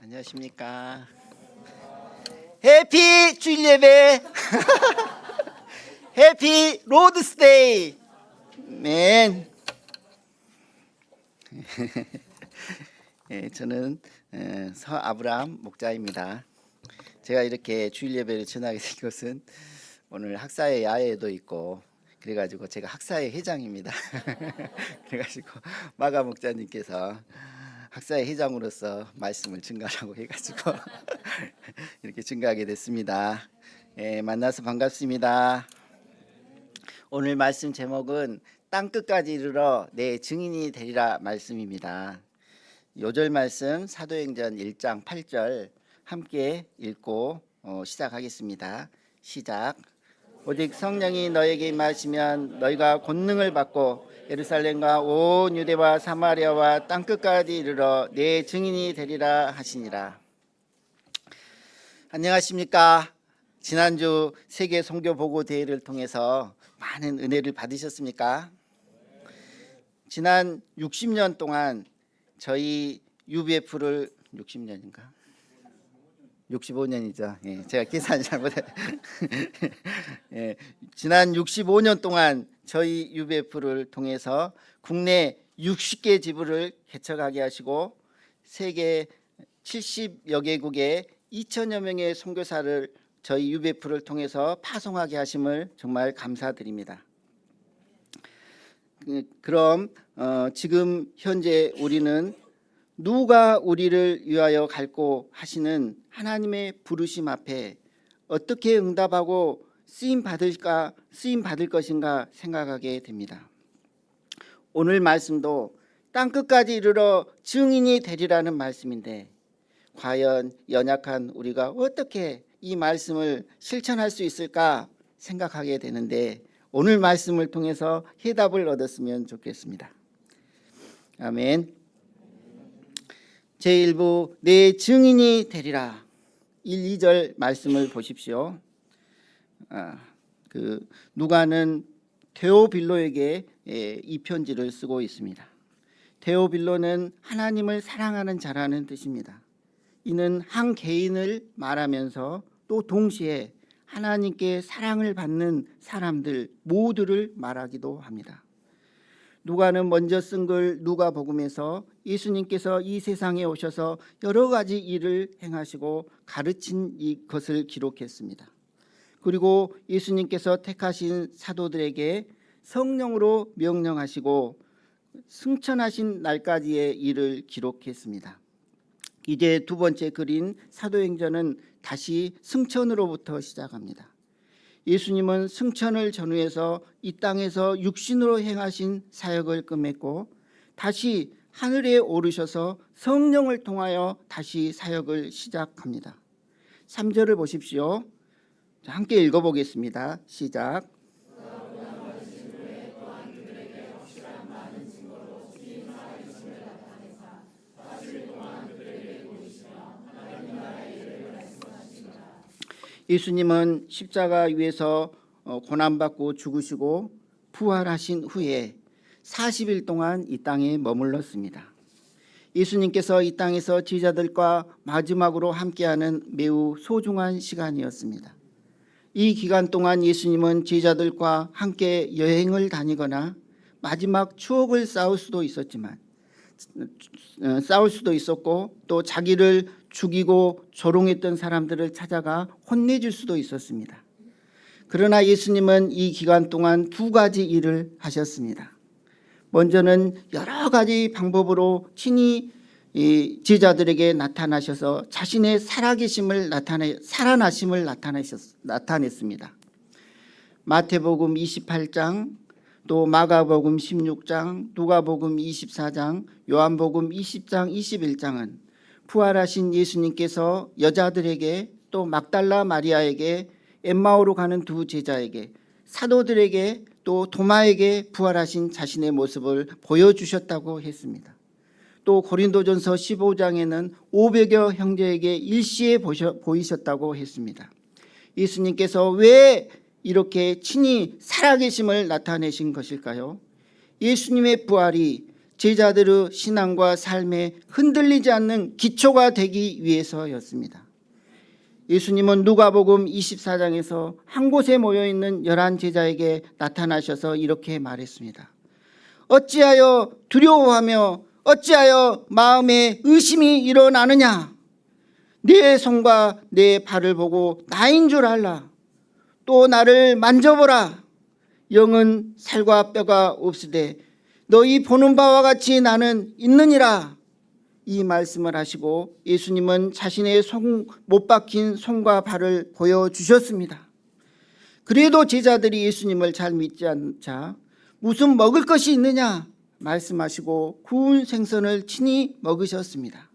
안녕하십니까. 해피 주일 예배. 해피 로드스데이. 맨. 저는 서아브람 목자입니다. 제가 이렇게 주일 예배를 전하게 된 것은 오늘 학사의 야외도 있고 그래가지고 제가 학사의 회장입니다. 그래가지고 마가 목자님께서 학사의 회장으로서 말씀을 증가하라고 해가지고 이렇게 증가하게 됐습니다. 만나서 반갑습니다. 오늘 말씀 제목은 땅 끝까지 이르러 내 증인이 되리라 말씀입니다. 요절 말씀 사도행전 1장 8절 함께 읽고 시작하겠습니다. 시작. 오직 성령이 너에게 임하시면 너희가 권능을 받고 예루살렘과 온 유대와 사마리아와 땅 끝까지 이르러 내 증인이 되리라 하시니라. 안녕하십니까? 지난주 세계 선교 보고 대회를 통해서 많은 은혜를 받으셨습니까? 지난 60년 동안 저희 UBF를 60년인가? 65년이죠. 제가 계산 잘못해. 지난 65년 동안 저희 UBF를 통해서 국내 60개 지부를 개척하게 하시고 세계 70여 개국에 2천여 명의 선교사를 저희 UBF를 통해서 파송하게 하심을 정말 감사드립니다. 그럼 지금 현재 우리는 누가 우리를 위하여 갈고 하시는 하나님의 부르심 앞에 어떻게 응답하고 쓰임 받을 것인가 생각하게 됩니다. 오늘 말씀도 땅 끝까지 이르러 증인이 되리라는 말씀인데 과연 연약한 우리가 어떻게 이 말씀을 실천할 수 있을까 생각하게 되는데 오늘 말씀을 통해서 해답을 얻었으면 좋겠습니다. 아멘. 제1부 내 증인이 되리라 1, 2절 말씀을 보십시오. 누가는 데오빌로에게 이 편지를 쓰고 있습니다. 데오빌로는 하나님을 사랑하는 자라는 뜻입니다. 이는 한 개인을 말하면서 또 동시에 하나님께 사랑을 받는 사람들 모두를 말하기도 합니다. 누가는 먼저 쓴 글 누가복음에서 예수님께서 이 세상에 오셔서 여러 가지 일을 행하시고 가르친 이것을 기록했습니다. 그리고 예수님께서 택하신 사도들에게 성령으로 명령하시고 승천하신 날까지의 일을 기록했습니다. 이제 두 번째 글인 사도행전은 다시 승천으로부터 시작합니다. 예수님은 승천을 전후해서 이 땅에서 육신으로 행하신 사역을 끝맺고 다시 하늘에 오르셔서 성령을 통하여 다시 사역을 시작합니다. 3절을 보십시오. 함께 읽어보겠습니다. 시작. 예수님은 십자가 위에서 고난받고 죽으시고 부활하신 후에 40일 동안 이 땅에 머물렀습니다. 예수님께서 이 땅에서 제자들과 마지막으로 함께하는 매우 소중한 시간이었습니다. 이 기간 동안 예수님은 제자들과 함께 여행을 다니거나 마지막 추억을 쌓을 수도 있었고 또 자기를 죽이고 조롱했던 사람들을 찾아가 혼내줄 수도 있었습니다. 그러나 예수님은 이 기간 동안 두 가지 일을 하셨습니다. 먼저는 여러 가지 방법으로 친히 이 제자들에게 나타나셔서 자신의 살아나심을 나타냈습니다. 마태복음 28장, 또 마가복음 16장, 누가복음 24장, 요한복음 20장, 21장은 부활하신 예수님께서 여자들에게 또 막달라 마리아에게 엠마오로 가는 두 제자에게 사도들에게 또 도마에게 부활하신 자신의 모습을 보여주셨다고 했습니다. 또 고린도전서 15장에는 500여 형제에게 일시에 보이셨다고 했습니다. 예수님께서 왜 이렇게 친히 살아계심을 나타내신 것일까요? 예수님의 부활이 제자들의 신앙과 삶에 흔들리지 않는 기초가 되기 위해서였습니다. 예수님은 누가복음 24장에서 한 곳에 모여있는 11 제자에게 나타나셔서 이렇게 말했습니다. 어찌하여 두려워하며 어찌하여 마음에 의심이 일어나느냐. 내 손과 내 발을 보고 나인 줄 알라. 또 나를 만져보라. 영은 살과 뼈가 없으되 너희 보는 바와 같이 나는 있느니라. 이 말씀을 하시고 예수님은 자신의 못 박힌 손과 발을 보여주셨습니다. 그래도 제자들이 예수님을 잘 믿지 않자 무슨 먹을 것이 있느냐 말씀하시고 구운 생선을 친히 먹으셨습니다.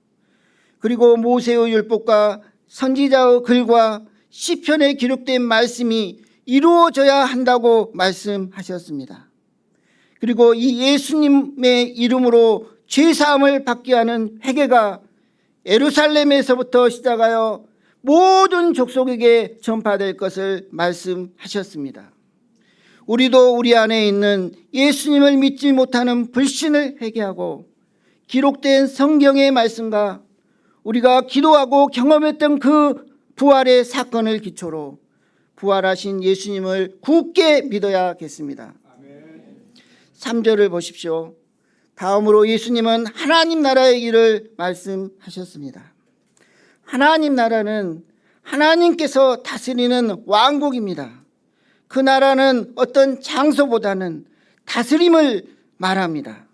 그리고 모세의 율법과 선지자의 글과 시편에 기록된 말씀이 이루어져야 한다고 말씀하셨습니다. 그리고 이 예수님의 이름으로 죄사함을 받게 하는 회개가 예루살렘에서부터 시작하여 모든 족속에게 전파될 것을 말씀하셨습니다. 우리도 우리 안에 있는 예수님을 믿지 못하는 불신을 회개하고 기록된 성경의 말씀과 우리가 기도하고 경험했던 그 부활의 사건을 기초로 부활하신 예수님을 굳게 믿어야겠습니다. 3절을 보십시오. 다음으로 예수님은 하나님 나라의 일을 말씀하셨습니다. 하나님 나라는 하나님께서 다스리는 왕국입니다. 그 나라는 어떤 장소보다는 다스림을 말합니다.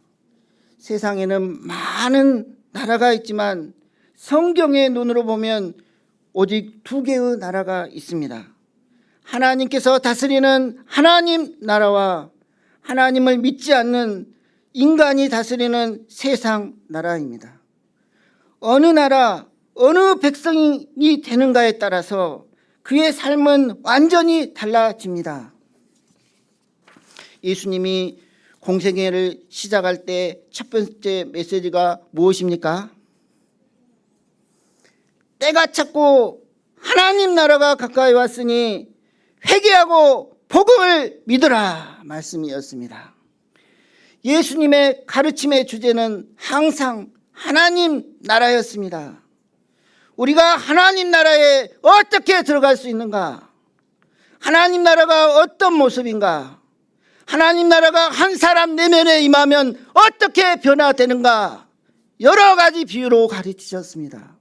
세상에는 많은 나라가 있지만 성경의 눈으로 보면 오직 2개의 나라가 있습니다. 하나님께서 다스리는 하나님 나라와 하나님을 믿지 않는 인간이 다스리는 세상 나라입니다. 어느 나라, 어느 백성이 되는가에 따라서 그의 삶은 완전히 달라집니다. 예수님이 공생애를 시작할 때 첫 번째 메시지가 무엇입니까? 때가 찼고 하나님 나라가 가까이 왔으니 회개하고 복음을 믿으라 말씀이었습니다. 예수님의 가르침의 주제는 항상 하나님 나라였습니다. 우리가 하나님 나라에 어떻게 들어갈 수 있는가? 하나님 나라가 어떤 모습인가? 하나님 나라가 한 사람 내면에 임하면 어떻게 변화되는가? 여러 가지 비유로 가르치셨습니다.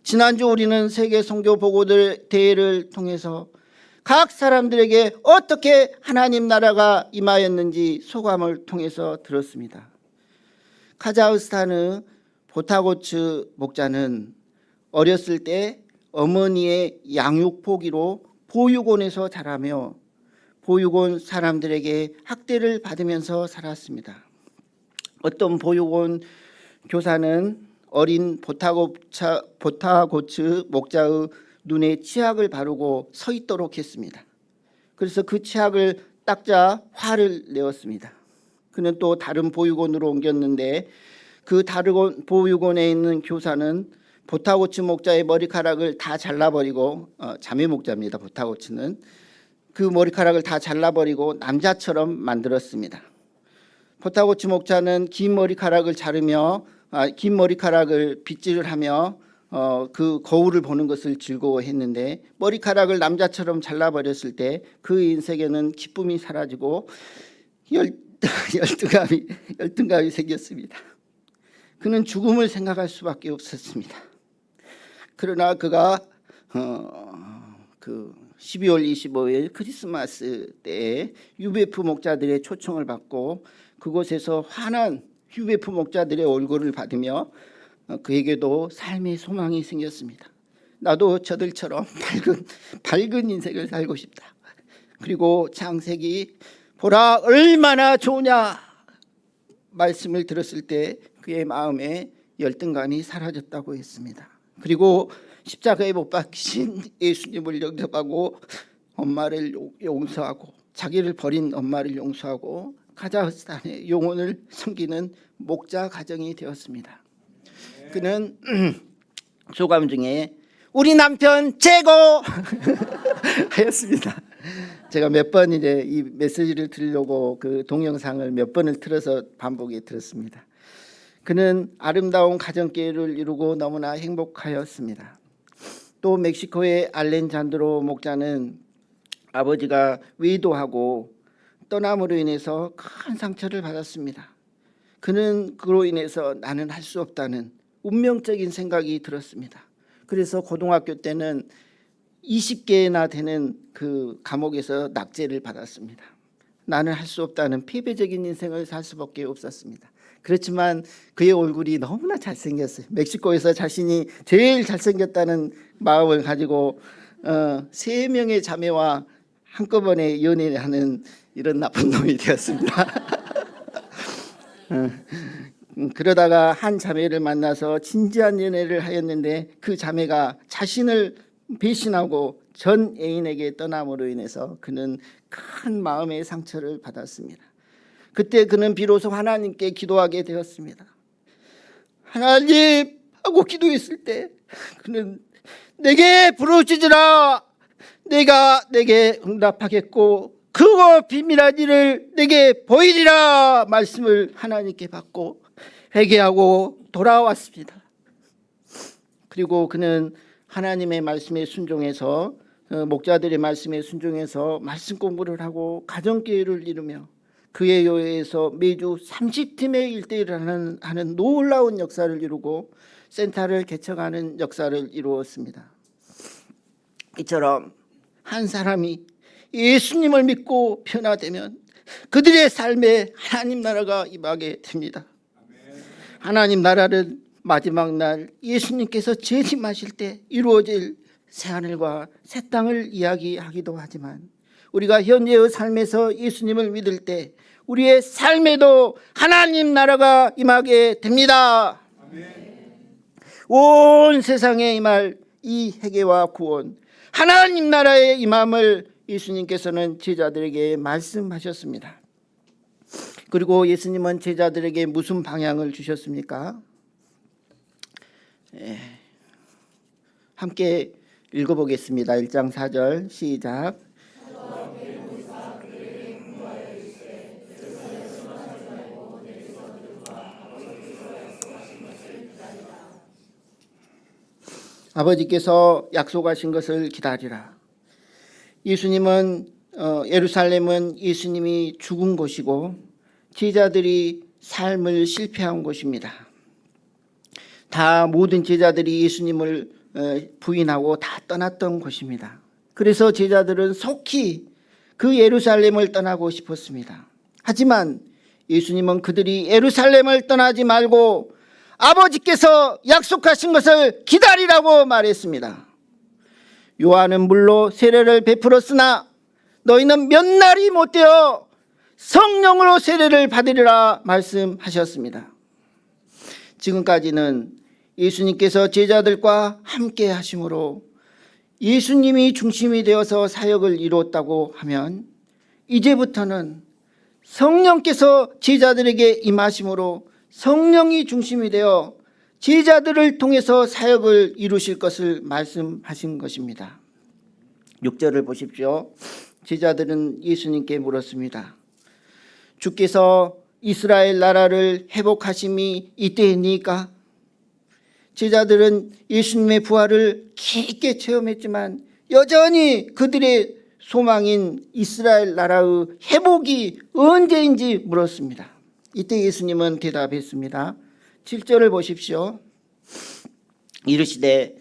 지난주 우리는 세계 선교 보고들 대회를 통해서 각 사람들에게 어떻게 하나님 나라가 임하였는지 소감을 통해서 들었습니다. 카자흐스탄의 보타고츠 목자는 어렸을 때 어머니의 양육 포기로 보육원에서 자라며 보육원 사람들에게 학대를 받으면서 살았습니다. 어떤 보육원 교사는 어린 보타고츠 목자의 눈에 치약을 바르고 서 있도록 했습니다. 그래서 그 치약을 닦자 화를 내었습니다. 그는 또 다른 보육원으로 옮겼는데 그 다른 보육원에 있는 교사는 보타고츠 목자의 머리카락을 다 잘라버리고 자매 목자입니다. 보타고츠는 그 머리카락을 다 잘라버리고 남자처럼 만들었습니다. 보타고츠 목자는 긴 머리카락을 자르며 긴 머리카락을 빗질을 하며 그 거울을 보는 것을 즐거워했는데 머리카락을 남자처럼 잘라버렸을 때 그 인생에는 기쁨이 사라지고 열등감이 생겼습니다. 그는 죽음을 생각할 수밖에 없었습니다. 그러나 그가 그 12월 25일 크리스마스 때에 UBF 목자들의 초청을 받고 그곳에서 환한 UBF 목자들의 얼굴을 받으며 그에게도 삶의 소망이 생겼습니다. 나도 저들처럼 밝은 인생을 살고 싶다. 그리고 창세기 보라 얼마나 좋으냐 말씀을 들었을 때 그의 마음에 열등감이 사라졌다고 했습니다. 그리고 십자가에 못 박히신 예수님을 영접하고 엄마를 용서하고 자기를 버린 엄마를 용서하고 카자흐스탄의 영혼을 섬기는 목자 가정이 되었습니다. 그는 소감 중에 우리 남편 최고 하였습니다. 제가 몇 번 이제 이 메시지를 들으려고 그 동영상을 몇 번을 틀어서 반복해 들었습니다. 그는 아름다운 가정교회를 이루고 너무나 행복하였습니다. 또 멕시코의 알렌잔드로 목자는 아버지가 외도하고 떠남으로 인해서 큰 상처를 받았습니다. 그는 그로 인해서 나는 할 수 없다는 운명적인 생각이 들었습니다. 그래서 고등학교 때는 20개나 되는 그 감옥에서 낙제를 받았습니다. 나는 할 수 없다는 패배적인 인생을 살 수밖에 없었습니다. 그렇지만 그의 얼굴이 너무나 잘생겼어요. 멕시코에서 자신이 제일 잘생겼다는 마음을 가지고 3명의 자매와 한꺼번에 연애하는 이런 나쁜 놈이 되었습니다. 그러다가 한 자매를 만나서 진지한 연애를 하였는데 그 자매가 자신을 배신하고 전 애인에게 떠남으로 인해서 그는 큰 마음의 상처를 받았습니다. 그때 그는 비로소 하나님께 기도하게 되었습니다. 하나님 하고 기도했을 때 그는 내게 부르짖으라, 내가 내게 응답하겠고 크고 비밀한 일을 내게 보이리라 말씀을 하나님께 받고 회개하고 돌아왔습니다. 그리고 그는 하나님의 말씀에 순종해서 목자들의 말씀에 순종해서 말씀 공부를 하고 가정교회를 이루며 그의 교회에서 매주 30팀의 1대1을 하는 놀라운 역사를 이루고 센터를 개척하는 역사를 이루었습니다. 이처럼 한 사람이 예수님을 믿고 변화되면 그들의 삶에 하나님 나라가 임하게 됩니다. 하나님 나라는 마지막 날 예수님께서 재림하실 때 이루어질 새하늘과 새 땅을 이야기하기도 하지만 우리가 현재의 삶에서 예수님을 믿을 때 우리의 삶에도 하나님 나라가 임하게 됩니다. 온 세상에 임할 이 회개와 구원, 하나님 나라의 임함을 예수님께서는 제자들에게 말씀하셨습니다. 그리고 예수님은 제자들에게 무슨 방향을 주셨습니까? 함께 읽어보겠습니다. 1장 4절 시작. 아버지께서 약속하신 것을 기다리라. 예수님은 예루살렘은 예수님이 죽은 곳이고 제자들이 삶을 실패한 곳입니다. 다 모든 제자들이 예수님을 부인하고 다 떠났던 곳입니다. 그래서 제자들은 속히 그 예루살렘을 떠나고 싶었습니다. 하지만 예수님은 그들이 예루살렘을 떠나지 말고 아버지께서 약속하신 것을 기다리라고 말했습니다. 요한은 물로 세례를 베풀었으나 너희는 몇 날이 못되어 성령으로 세례를 받으리라 말씀하셨습니다. 지금까지는 예수님께서 제자들과 함께 하심으로 예수님이 중심이 되어서 사역을 이루었다고 하면 이제부터는 성령께서 제자들에게 임하심으로 성령이 중심이 되어 제자들을 통해서 사역을 이루실 것을 말씀하신 것입니다. 6절을 보십시오. 제자들은 예수님께 물었습니다. 주께서 이스라엘 나라를 회복하심이 이때입니까? 제자들은 예수님의 부활을 깊게 체험했지만 여전히 그들의 소망인 이스라엘 나라의 회복이 언제인지 물었습니다. 이때 예수님은 대답했습니다. 7절을 보십시오. 이르시되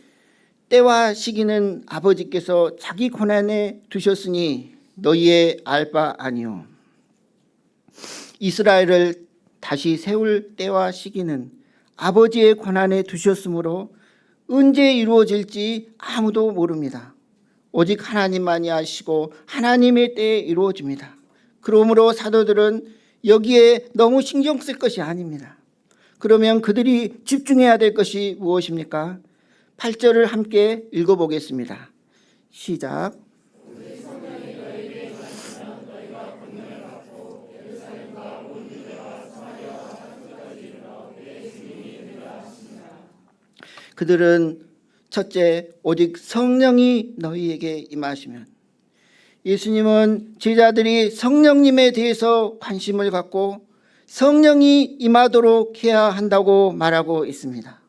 때와 시기는 아버지께서 자기 권한에 두셨으니 너희의 알 바 아니요. 이스라엘을 다시 세울 때와 시기는 아버지의 권한에 두셨으므로 언제 이루어질지 아무도 모릅니다. 오직 하나님만이 아시고 하나님의 때에 이루어집니다. 그러므로 사도들은 여기에 너무 신경 쓸 것이 아닙니다. 그러면 그들이 집중해야 될 것이 무엇입니까? 8절을 함께 읽어보겠습니다. 시작. 그들은 첫째, 오직 성령이 너희에게 임하시면 예수님은 제자들이 성령님에 대해서 관심을 갖고 성령이 임하도록 해야 한다고 말하고 있습니다.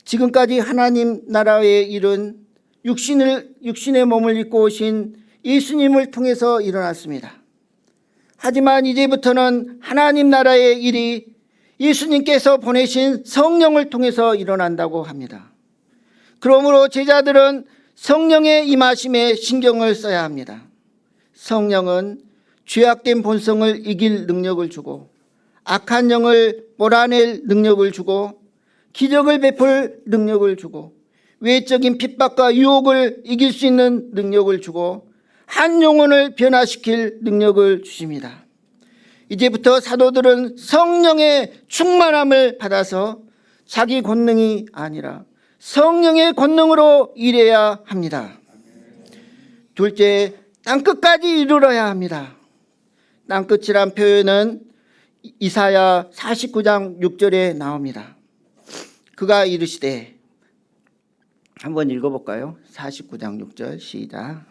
지금까지 하나님 나라의 일은 육신의 몸을 입고 오신 예수님을 통해서 일어났습니다. 하지만 이제부터는 하나님 나라의 일이 예수님께서 보내신 성령을 통해서 일어난다고 합니다. 그러므로 제자들은 성령의 임하심에 신경을 써야 합니다. 성령은 죄악된 본성을 이길 능력을 주고 악한 영을 몰아낼 능력을 주고 기적을 베풀 능력을 주고 외적인 핍박과 유혹을 이길 수 있는 능력을 주고 한 영혼을 변화시킬 능력을 주십니다. 이제부터 사도들은 성령의 충만함을 받아서 자기 권능이 아니라 성령의 권능으로 일해야 합니다. 둘째, 땅끝까지 이르러야 합니다. 땅끝이란 표현은 이사야 49장 6절에 나옵니다. 그가 이르시되, 한번 읽어볼까요? 49장 6절 시작.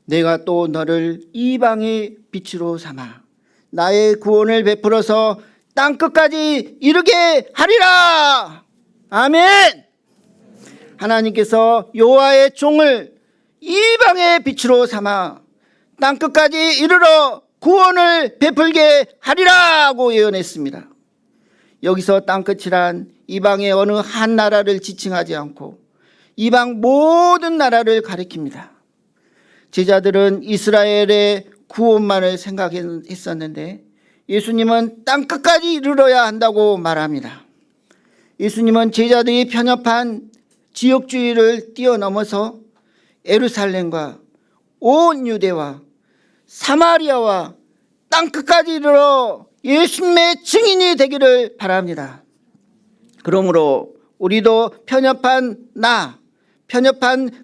내가 또 너를 이방의 빛으로 삼아 나의 구원을 베풀어서 땅끝까지 이르게 하리라. 아멘. 하나님께서 여호와의 종을 이방의 빛으로 삼아 땅끝까지 이르러 구원을 베풀게 하리라고 예언했습니다. 여기서 땅끝이란 이방의 어느 한 나라를 지칭하지 않고 이방 모든 나라를 가리킵니다. 제자들은 이스라엘의 구원만을 생각했었는데 예수님은 땅끝까지 이르러야 한다고 말합니다. 예수님은 제자들이 편협한 지역주의를 뛰어넘어서 예루살렘과 온 유대와 사마리아와 땅끝까지 이르러 예수님의 증인이 되기를 바랍니다. 그러므로 우리도 편협한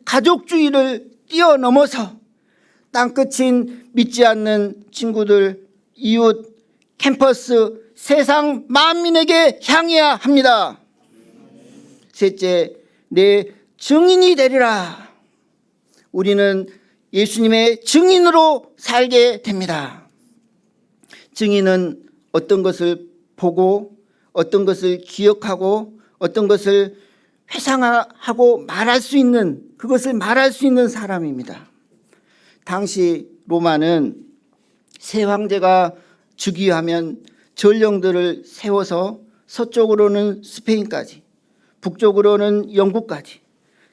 가족주의를 뛰어넘어서 땅끝인 믿지 않는 친구들, 이웃, 캠퍼스, 세상 만민에게 향해야 합니다. 셋째, 내 증인이 되리라. 우리는 예수님의 증인으로 살게 됩니다. 증인은 어떤 것을 보고 어떤 것을 기억하고 어떤 것을 회상하고 말할 수 있는, 그것을 말할 수 있는 사람입니다. 당시 로마는 새 황제가 즉위하면 전령들을 세워서 서쪽으로는 스페인까지, 북쪽으로는 영국까지,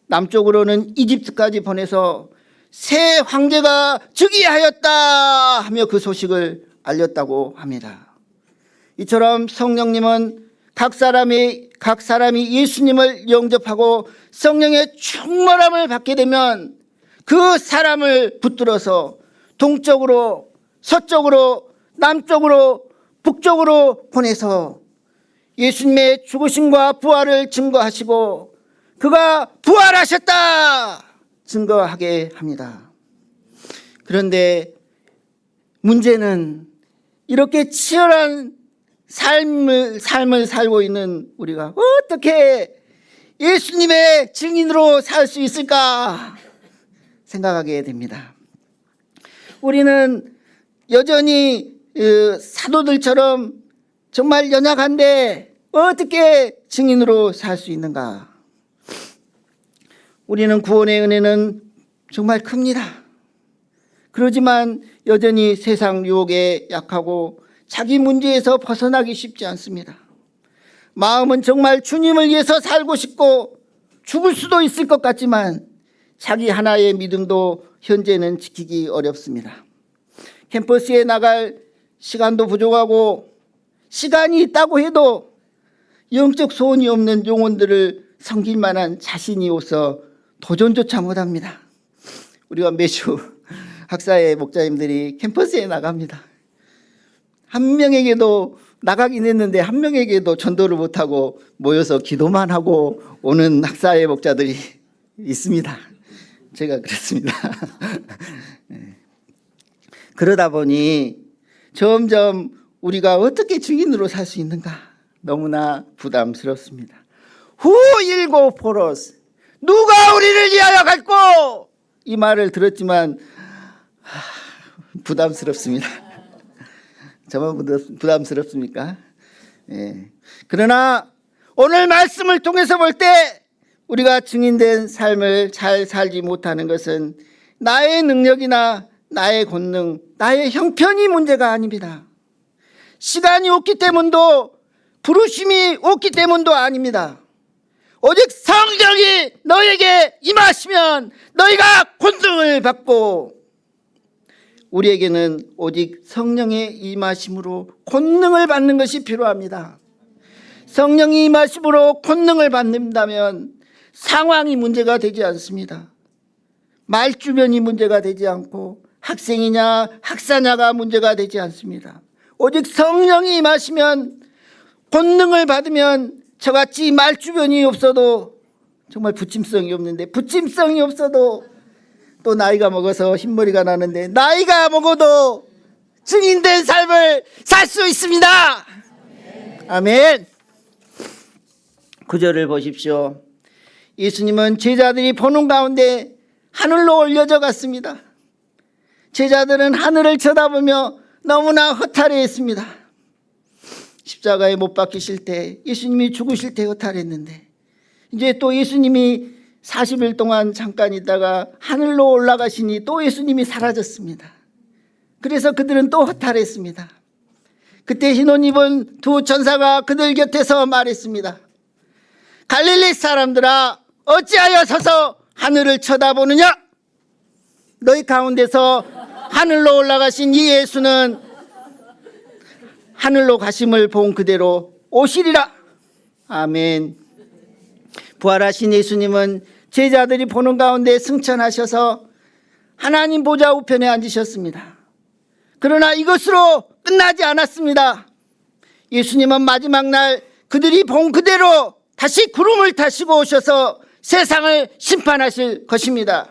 남쪽으로는 이집트까지 보내서 새 황제가 즉위하였다 하며 그 소식을 알렸다고 합니다. 이처럼 성령님은 각 사람이 예수님을 영접하고 성령의 충만함을 받게 되면 그 사람을 붙들어서 동쪽으로, 서쪽으로, 남쪽으로, 북쪽으로 보내서 예수님의 죽으심과 부활을 증거하시고 그가 부활하셨다 증거하게 합니다. 그런데 문제는 이렇게 치열한 삶을 살고 있는 우리가 어떻게 예수님의 증인으로 살 수 있을까 생각하게 됩니다. 우리는 여전히 사도들처럼 정말 연약한데 어떻게 증인으로 살 수 있는가? 우리는 구원의 은혜는 정말 큽니다. 그러지만 여전히 세상 유혹에 약하고 자기 문제에서 벗어나기 쉽지 않습니다. 마음은 정말 주님을 위해서 살고 싶고 죽을 수도 있을 것 같지만 자기 하나의 믿음도 현재는 지키기 어렵습니다. 캠퍼스에 나갈 시간도 부족하고 시간이 있다고 해도 영적 소원이 없는 영혼들을 섬길 만한 자신이 없어 도전조차 못합니다. 우리가 매주 학사의 목자님들이 캠퍼스에 나갑니다. 한 명에게도 나가긴 했는데 한 명에게도 전도를 못하고 모여서 기도만 하고 오는 학사의 목자들이 있습니다. 제가 그렇습니다. 그러다 보니 점점 우리가 어떻게 증인으로 살 수 있는가 너무나 부담스럽습니다. Who will go for us? 누가 우리를 위하여 갈고? 이 말을 들었지만 부담스럽습니다. 저만 부담스럽습니까? 예. 그러나 오늘 말씀을 통해서 볼 때 우리가 증인된 삶을 잘 살지 못하는 것은 나의 능력이나 나의 권능, 나의 형편이 문제가 아닙니다. 시간이 없기 때문도 부르심이 없기 때문도 아닙니다. 오직 성령이 너에게 임하시면 너희가 권능을 받고, 우리에게는 오직 성령의 임하심으로 권능을 받는 것이 필요합니다. 성령이 임하심으로 권능을 받는다면 상황이 문제가 되지 않습니다. 말주변이 문제가 되지 않고 학생이냐 학사냐가 문제가 되지 않습니다. 오직 성령이 임하시면, 권능을 받으면 저같이 말주변이 없어도, 정말 부침성이 없는데 부침성이 없어도 또 나이가 먹어서 흰머리가 나는데 나이가 먹어도 증인된 삶을 살 수 있습니다. 아멘. 9절을 보십시오. 예수님은 제자들이 보는 가운데 하늘로 올려져 갔습니다. 제자들은 하늘을 쳐다보며 너무나 허탈해했습니다. 십자가에 못 박히실 때, 예수님이 죽으실 때 허탈했는데, 이제 또 예수님이 40일 동안 잠깐 있다가 하늘로 올라가시니 또 예수님이 사라졌습니다. 그래서 그들은 또 허탈했습니다. 그때 흰 옷 입은 두 천사가 그들 곁에서 말했습니다. 갈릴리 사람들아, 어찌하여 서서 하늘을 쳐다보느냐? 너희 가운데서 하늘로 올라가신 이 예수는 하늘로 가심을 본 그대로 오시리라. 아멘. 부활하신 예수님은 제자들이 보는 가운데 승천하셔서 하나님 보좌 우편에 앉으셨습니다. 그러나 이것으로 끝나지 않았습니다. 예수님은 마지막 날 그들이 본 그대로 다시 구름을 타시고 오셔서 세상을 심판하실 것입니다.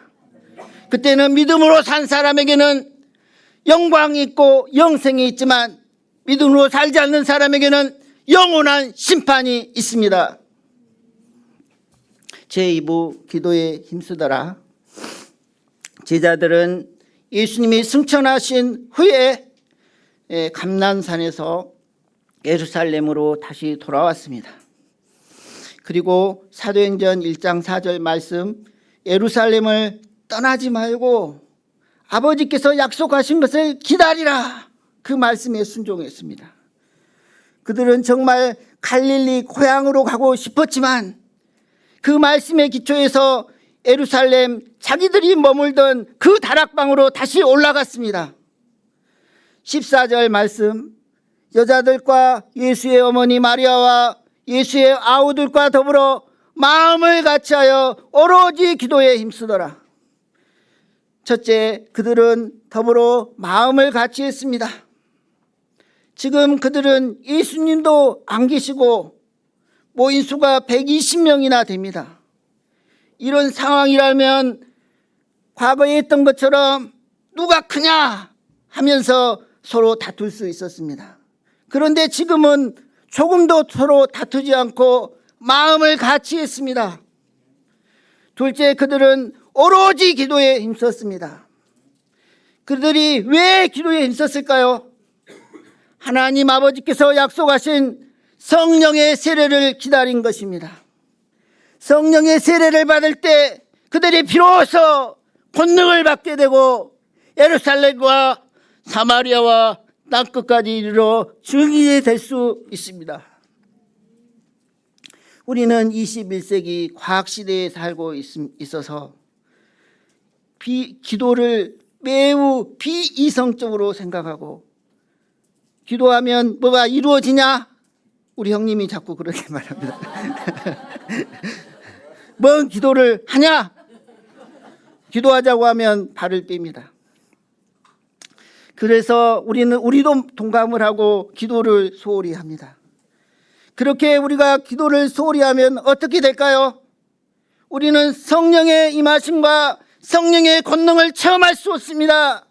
그때는 믿음으로 산 사람에게는 영광이 있고 영생이 있지만, 믿음으로 살지 않는 사람에게는 영원한 심판이 있습니다. 제2부 기도에 힘쓰더라. 제자들은 예수님이 승천하신 후에 감난산에서 예루살렘으로 다시 돌아왔습니다. 그리고 사도행전 1장 4절 말씀, 예루살렘을 떠나지 말고 아버지께서 약속하신 것을 기다리라, 그 말씀에 순종했습니다. 그들은 정말 갈릴리 고향으로 가고 싶었지만 그 말씀의 기초에서 예루살렘, 자기들이 머물던 그 다락방으로 다시 올라갔습니다. 14절 말씀, 여자들과 예수의 어머니 마리아와 예수의 아우들과 더불어 마음을 같이하여 오로지 기도에 힘쓰더라. 첫째, 그들은 더불어 마음을 같이 했습니다. 지금 그들은 예수님도 안 계시고 모인 수가 120명이나 됩니다. 이런 상황이라면 과거에 했던 것처럼 누가 크냐 하면서 서로 다툴 수 있었습니다. 그런데 지금은 조금도 서로 다투지 않고 마음을 같이 했습니다. 둘째, 그들은 오로지 기도에 힘썼습니다. 그들이 왜 기도에 힘썼을까요? 하나님 아버지께서 약속하신 성령의 세례를 기다린 것입니다. 성령의 세례를 받을 때 그들이 비로소 권능을 받게 되고 예루살렘과 사마리아와 땅끝까지 이르러 증인이 될 수 있습니다. 우리는 21세기 과학시대에 살고 있어서 기도를 매우 비이성적으로 생각하고, 기도하면 뭐가 이루어지냐? 우리 형님이 자꾸 그렇게 말합니다. 뭔 기도를 하냐? 기도하자고 하면 발을 뺍니다. 그래서 우리도 동감을 하고 기도를 소홀히 합니다. 그렇게 우리가 기도를 소홀히 하면 어떻게 될까요? 우리는 성령의 임하심과 성령의 권능을 체험할 수 없습니다.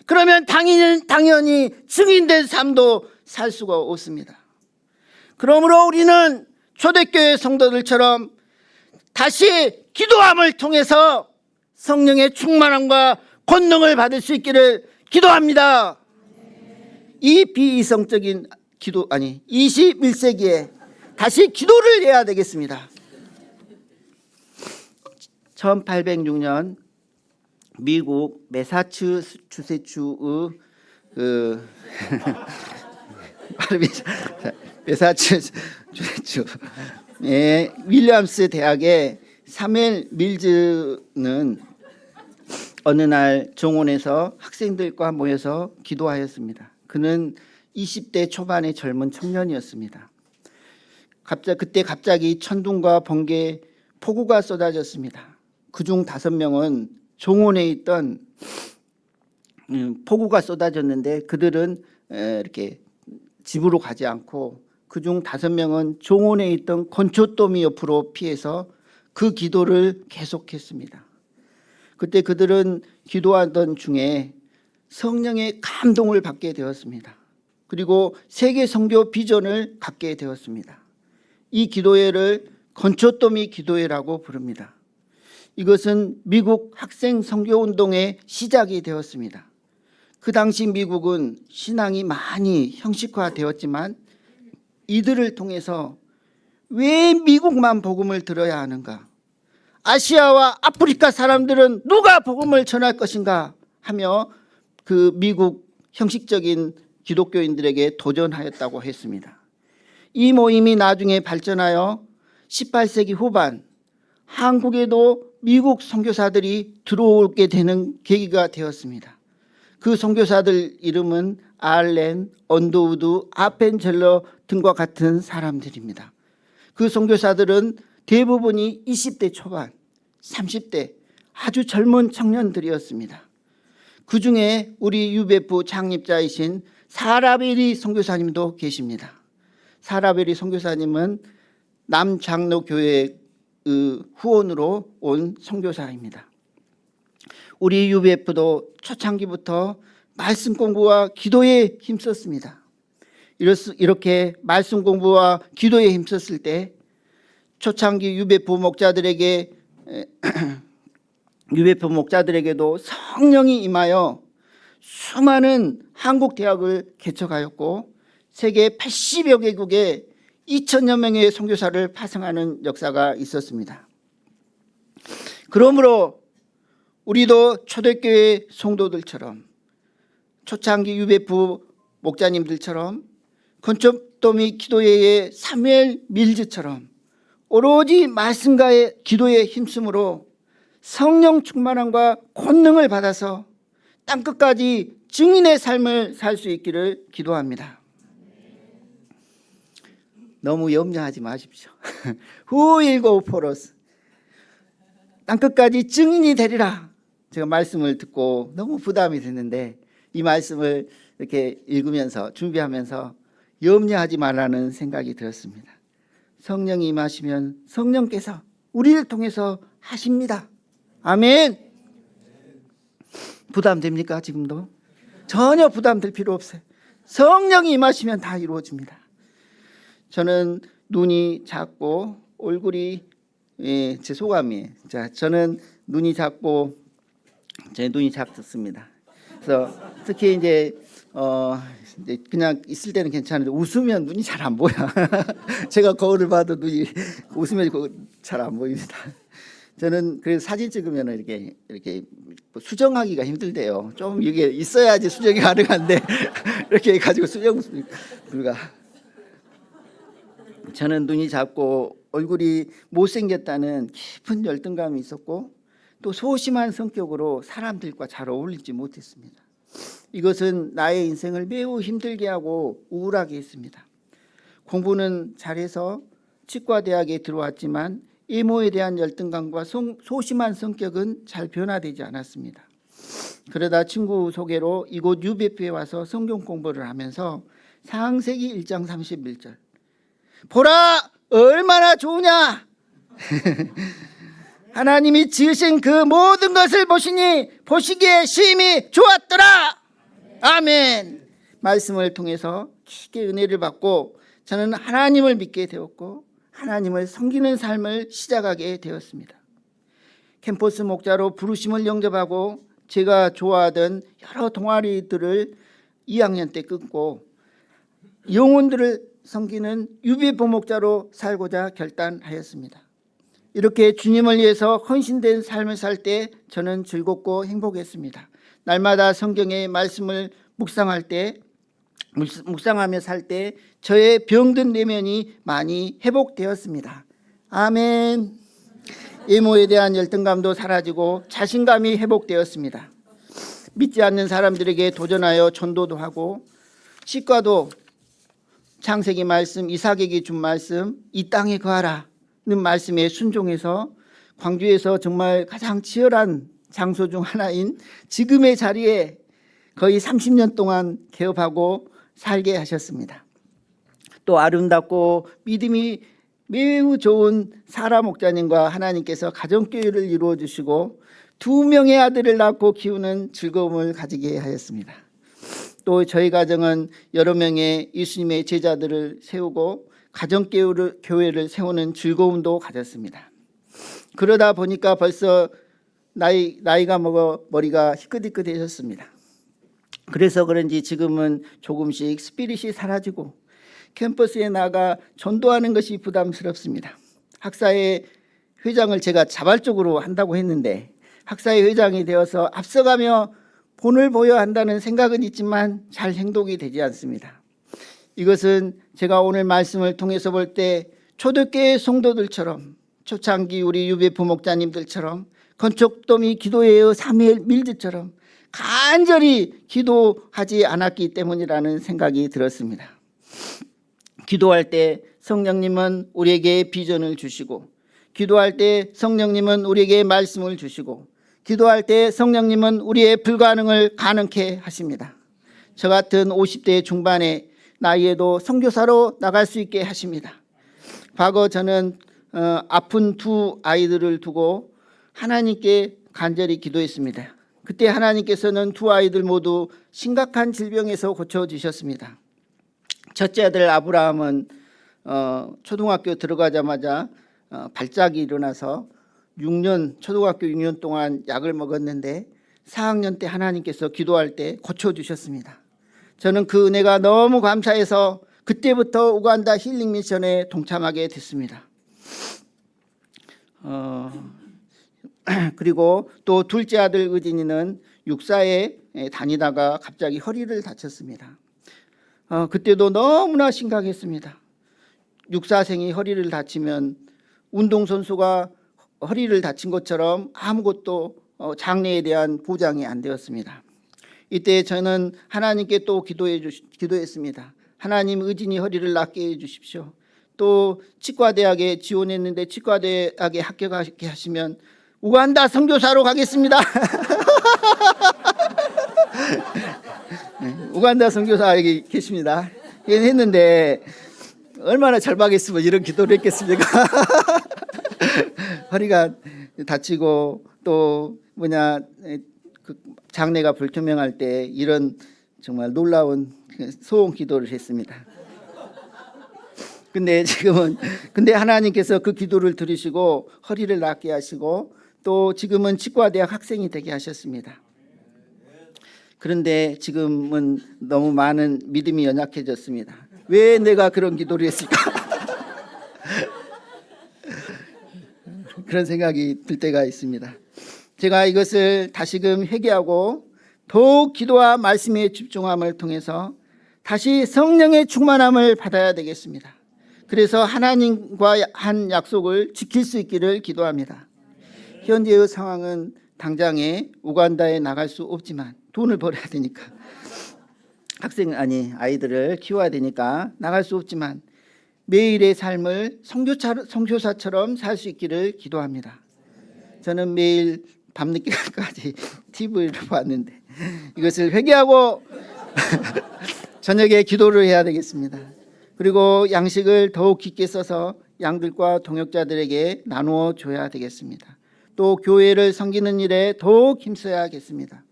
그러면 당연히 증인된 삶도 살 수가 없습니다. 그러므로 우리는 초대교회 성도들처럼 다시 기도함을 통해서 성령의 충만함과 권능을 받을 수 있기를 기도합니다. 이 비이성적인 21세기에 다시 기도를 해야 되겠습니다. 1806년 미국 매사추세츠의 매사추세츠 윌리엄스 대학의 사무엘 밀즈는 어느 날 정원에서 학생들과 모여서 기도하였습니다. 그는 20대 초반의 젊은 청년이었습니다. 그때 갑자기 천둥과 번개, 폭우가 쏟아졌습니다. 그중 5명은 정원에 있던 폭우가 쏟아졌는데 그들은 이렇게 집으로 가지 않고 그중 5명은 정원에 있던 건초더미 옆으로 피해서 그 기도를 계속했습니다. 그때 그들은 기도하던 중에 성령의 감동을 받게 되었습니다. 그리고 세계 선교 비전을 갖게 되었습니다. 이 기도회를 건초더미 기도회라고 부릅니다. 이것은 미국 학생 선교운동의 시작이 되었습니다. 그 당시 미국은 신앙이 많이 형식화되었지만 이들을 통해서 왜 미국만 복음을 들어야 하는가? 아시아와 아프리카 사람들은 누가 복음을 전할 것인가 하며 그 미국 형식적인 기독교인들에게 도전하였다고 했습니다. 이 모임이 나중에 발전하여 18세기 후반 한국에도 미국 선교사들이 들어오게 되는 계기가 되었습니다. 그 선교사들 이름은 알렌, 언더우드, 아펜젤러 등과 같은 사람들입니다. 그 선교사들은 대부분이 20대 초반, 30대 아주 젊은 청년들이었습니다. 그 중에 우리 UBF 창립자이신 사라베리 선교사님도 계십니다. 사라베리 선교사님은 남장로교회 후원으로 온 선교사입니다. 우리 UBF도 초창기부터 말씀 공부와 기도에 힘썼습니다. 이렇게 말씀 공부와 기도에 힘썼을 때 초창기 UBF 목자들에게도 성령이 임하여 수많은 한국 대학을 개척하였고 세계 80여 개국에 2,000여 명의 선교사를 파송하는 역사가 있었습니다. 그러므로 우리도 초대교회 성도들처럼 초창기 UBF 목자님들처럼 건초더미 기도회의 사무엘 밀즈처럼 오로지 말씀과의 기도에 힘쓰므로 성령 충만함과 권능을 받아서 땅끝까지 증인의 삶을 살 수 있기를 기도합니다. 너무 염려하지 마십시오. Who will go for us? 땅끝까지 증인이 되리라. 제가 말씀을 듣고 너무 부담이 됐는데 이 말씀을 이렇게 읽으면서 준비하면서 염려하지 말라는 생각이 들었습니다. 성령이 임하시면 성령께서 우리를 통해서 하십니다. 아멘. 부담됩니까? 지금도? 전혀 부담될 필요 없어요. 성령이 임하시면 다 이루어집니다. 저는 눈이 작고 얼굴이 제 소감이에요. 자, 저는 눈이 작고 제 눈이 작습니다. 그래서 특히 이제 그냥 있을 때는 괜찮은데 웃으면 눈이 잘 안 보여. 제가 거울을 봐도 눈이 웃으면 잘 안 보입니다. 저는 그래서 사진 찍으면 이렇게 수정하기가 힘들대요. 좀 이게 있어야지 수정이 가능한데 이렇게 해가지고 수정 불가. 저는 눈이 작고 얼굴이 못생겼다는 깊은 열등감이 있었고 또 소심한 성격으로 사람들과 잘 어울리지 못했습니다. 이것은 나의 인생을 매우 힘들게 하고 우울하게 했습니다. 공부는 잘해서 치과대학에 들어왔지만 이모에 대한 열등감과 소심한 성격은 잘 변화되지 않았습니다. 그러다 친구 소개로 이곳 UBF에 와서 성경 공부를 하면서 창세기 1장 31절 보라 얼마나 좋으냐 하나님이 지으신 그 모든 것을 보시니 보시기에 심히 좋았더라. 아멘. 말씀을 통해서 깊게 은혜를 받고 저는 하나님을 믿게 되었고 하나님을 섬기는 삶을 시작하게 되었습니다. 캠퍼스 목자로 부르심을 영접하고 제가 좋아하던 여러 동아리들을 2학년 때 끊고 영혼들을 섬기는 유배부 목자로 살고자 결단하였습니다. 이렇게 주님을 위해서 헌신된 삶을 살 때 저는 즐겁고 행복했습니다. 날마다 성경의 말씀을 묵상하며 살 때 저의 병든 내면이 많이 회복되었습니다. 아멘. 외모에 대한 열등감도 사라지고 자신감이 회복되었습니다. 믿지 않는 사람들에게 도전하여 전도도 하고 치과도 창세기 말씀, 이삭에게 준 말씀, 이 땅에 거하라는 말씀에 순종해서 광주에서 정말 가장 치열한 장소 중 하나인 지금의 자리에 거의 30년 동안 개업하고 살게 하셨습니다. 또 아름답고 믿음이 매우 좋은 사라 목자님과 하나님께서 가정교회를 이루어 주시고 2명의 아들을 낳고 키우는 즐거움을 가지게 하였습니다. 또 저희 가정은 여러 명의 예수님의 제자들을 세우고 가정교회를 세우는 즐거움도 가졌습니다. 그러다 보니까 벌써 나이가 먹어 머리가 희끗희끗해졌습니다. 그래서 그런지 지금은 조금씩 스피릿이 사라지고 캠퍼스에 나가 전도하는 것이 부담스럽습니다. 학사회 회장을 제가 자발적으로 한다고 했는데 학사회 회장이 되어서 앞서가며 본을 보여야 한다는 생각은 있지만 잘 행동이 되지 않습니다. 이것은 제가 오늘 말씀을 통해서 볼 때 초대교회 성도들처럼 초창기 우리 유배 부목자님들처럼 건축도미 기도회의 사무엘 밀즈처럼 간절히 기도하지 않았기 때문이라는 생각이 들었습니다. 기도할 때 성령님은 우리에게 비전을 주시고, 기도할 때 성령님은 우리에게 말씀을 주시고, 기도할 때 성령님은 우리의 불가능을 가능케 하십니다. 저 같은 50대 중반의 나이에도 선교사로 나갈 수 있게 하십니다. 과거 저는 아픈 2 아이들을 두고 하나님께 간절히 기도했습니다. 그때 하나님께서는 2 아이들 모두 심각한 질병에서 고쳐주셨습니다. 첫째 아들 아브라함은 초등학교 들어가자마자 발작이 일어나서 초등학교 6년 동안 약을 먹었는데 4학년 때 하나님께서 기도할 때 고쳐주셨습니다. 저는 그 은혜가 너무 감사해서 그때부터 우간다 힐링 미션에 동참하게 됐습니다. 그리고 또 둘째 아들 의진이는 육사에 다니다가 갑자기 허리를 다쳤습니다. 그때도 너무나 심각했습니다. 육사생이 허리를 다치면 운동선수가 허리를 다친 것처럼 아무것도 장래에 대한 보장이 안 되었습니다. 이때 저는 하나님께 또 기도했습니다. 하나님 의진이 허리를 낫게 해주십시오. 또 치과대학에 지원했는데 치과대학에 합격하게 하시면 우간다 선교사로 가겠습니다. 우간다 선교사 여기 계십니다. 했는데 얼마나 절박했으면 이런 기도를 했겠습니까? 허리가 다치고 또 그 장래가 불투명할 때 이런 정말 놀라운 소원 기도를 했습니다. 근데 하나님께서 그 기도를 들으시고 허리를 낫게 하시고 또 지금은 치과대학 학생이 되게 하셨습니다. 그런데 지금은 너무 많은 믿음이 연약해졌습니다. 왜 내가 그런 기도를 했을까? 그런 생각이 들 때가 있습니다. 제가 이것을 다시금 회개하고 더욱 기도와 말씀에 집중함을 통해서 다시 성령의 충만함을 받아야 되겠습니다. 그래서 하나님과 한 약속을 지킬 수 있기를 기도합니다. 현재의 상황은 당장에 우간다에 나갈 수 없지만 돈을 벌어야 되니까 아이들을 키워야 되니까 나갈 수 없지만 매일의 삶을 선교사처럼 살 수 있기를 기도합니다. 저는 매일 밤늦게까지 TV를 봤는데 이것을 회개하고 저녁에 기도를 해야 되겠습니다. 그리고 양식을 더욱 깊게 써서 양들과 동역자들에게 나누어 줘야 되겠습니다. 또 교회를 섬기는 일에 더욱 힘써야겠습니다.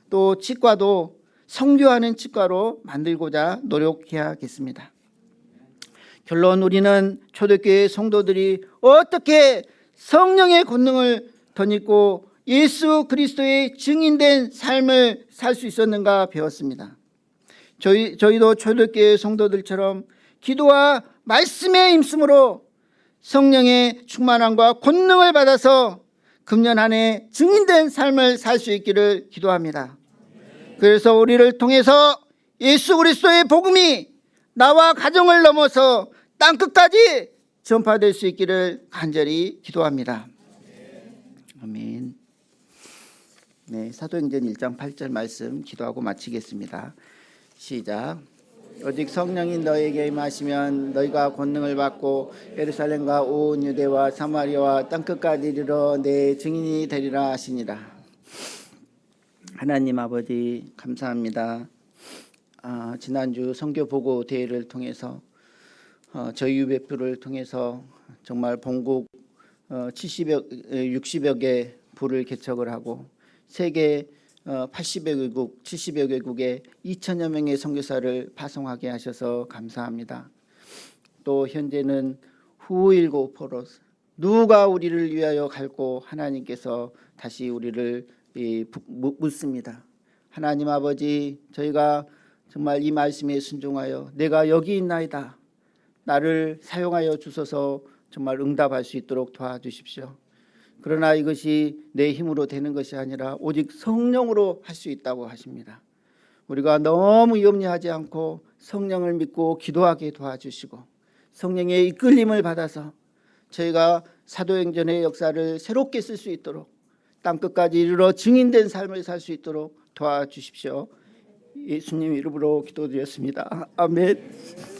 또 치과도 성교하는 치과로 만들고자 노력해야겠습니다. 결론, 우리는 초대교회 성도들이 어떻게 성령의 권능을 덧입고 예수 그리스도의 증인된 삶을 살 수 있었는가 배웠습니다. 저희도 초대교회 성도들처럼 기도와 말씀의 힘쓰므로 성령의 충만함과 권능을 받아서 금년 한 해 증인된 삶을 살 수 있기를 기도합니다. 그래서 우리를 통해서 예수 그리스도의 복음이 나와 가정을 넘어서 땅끝까지 전파될 수 있기를 간절히 기도합니다. 아멘. 네, 사도행전 1장 8절 말씀 기도하고 마치겠습니다. 시작. 오직 성령이 너에게 임하시면 너희가 권능을 받고 예루살렘과 온 유대와 사마리아와 땅끝까지 이르러 내 증인이 되리라 하시니라. 하나님 아버지 감사합니다. 지난주 선교 보고 대회를 통해서 저희 유배표를 통해서 정말 본국 60여 개 부를 개척을 하고 세계 80여 개국, 70여 개국에 2천여 명의 선교사를 파송하게 하셔서 감사합니다. 또 현재는 후일고포로 누가 우리를 위하여 갈고 하나님께서 다시 우리를 묻습니다. 하나님 아버지, 저희가 정말 이 말씀에 순종하여 내가 여기 있나이다, 나를 사용하여 주소서 정말 응답할 수 있도록 도와주십시오. 그러나 이것이 내 힘으로 되는 것이 아니라 오직 성령으로 할 수 있다고 하십니다. 우리가 너무 염려하지 않고 성령을 믿고 기도하게 도와주시고 성령의 이끌림을 받아서 저희가 사도행전의 역사를 새롭게 쓸 수 있도록 땅끝까지 이르러 증인된 삶을 살 수 있도록 도와주십시오. 예수님 이름으로 기도드렸습니다. 아멘.